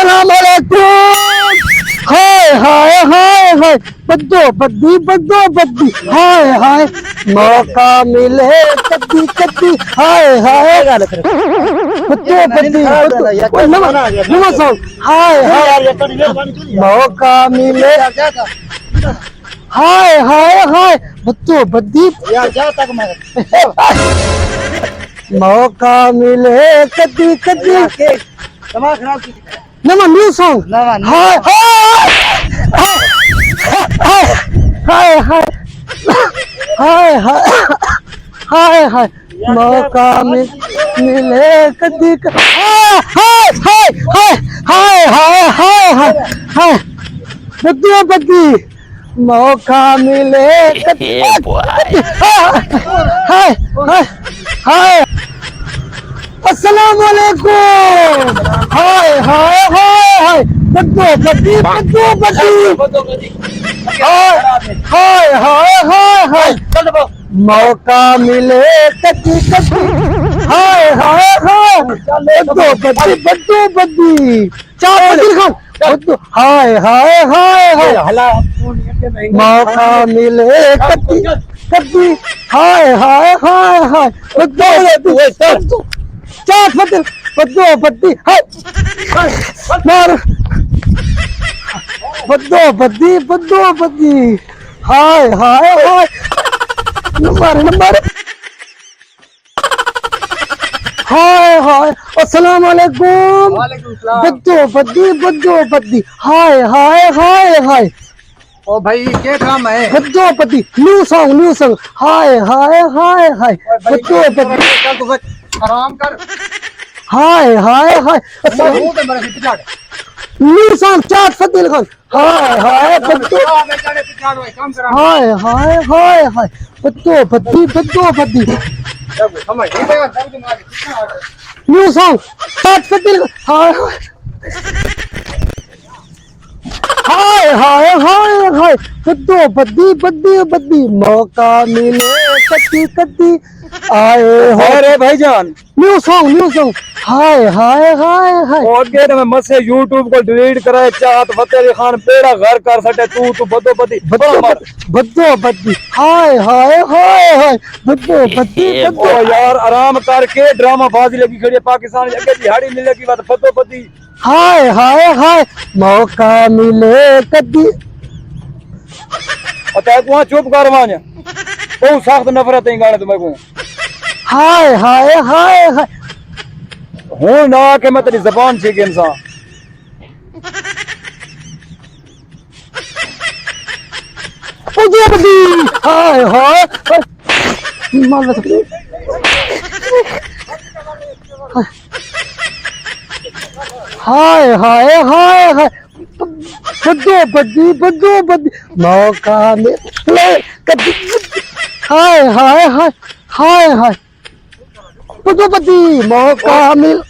अस्सलाम वालेकुम। हाय हाय हाय हाय बद्दो बद्दी हाय हाय मौका मिले कद्दी कद्दी हाय हाय बद्दो बद्दी नमस्कार हाय हाय मौका मिले हाय हाय हाय बद्दो बद्दी मौका मिले कद्दी कद्दी नवा न्यू सॉन्ग हाय हाय हाय हाय हाय हाय हाय मौका मिले कदी हाय हाय हाय हाय हाय हाय हाय बद्दी बद्दी मौका मिले कदी हाय हाय हाय अस्सलाम वालेकुम। हाय हाय हाय हाय बद्दो बद्दी हाय हाय हाय हाय हाय मौका मिले कद्दी कद्दी हाय हाय हाय बद्दो बद्दी चार बद्दी खान बद्दो हाय हाय हाय हाय मौका मिले कद्दी कद्दी हाय हाय हाय हाय बद्दो चार बद्दो बद्दी हाय मार बद्दो बद्दी हाय हाय हाय नंबर हाय हाय अस्सलाम वालेकुम बद्दो बद्दी हाय हाय हाय हाय ओ भाई क्या काम है बद्दो बद्दी न्यू सॉन्ग हाय हाय हाय हाय बद्दो बद्दी आराम कर हाय हाय हाय न्यू सॉन्ग चार फदिल खान हाय हाय बद्दो हाय हाय हाय हाय बद्दो बद्दी न्यू सॉन्ग चार फदिल हाय हाय हाय हाय हाय बद्दो बद्दी मौका मिले कद्दी कद्दी आए अरे भाईजान न्यू सॉन्ग हाय हाय हाय हाय और के मैं मसे YouTube को डिलीट कराए चाहत फतेह खान पेड़ा घर कर सटे तू बदो बदी बद्दो बद्दी हाय हाय हाय हाय बद्दो बद्दी ओ यार आराम करके ड्रामा बाजी लगी खड़ी है पाकिस्तान अगे दिहाड़ी मिलेगी बात बदो बदी हाय हाय हाय मौका मिले कद्दी अतः को चुप करवाने बहुत सख्त नफरत है गाने तुम्हें को हाय हाय हाय हाय हूं ना के मैं तेरी जबान छीक इंसान बद्दो बद्दी हाय हाय मार हाय हाय हाय हाय बद्दो बद्दी मौका मिले कद्दी हाय हाय हाय हाय हाय बद्दो बद्दी मौका मिल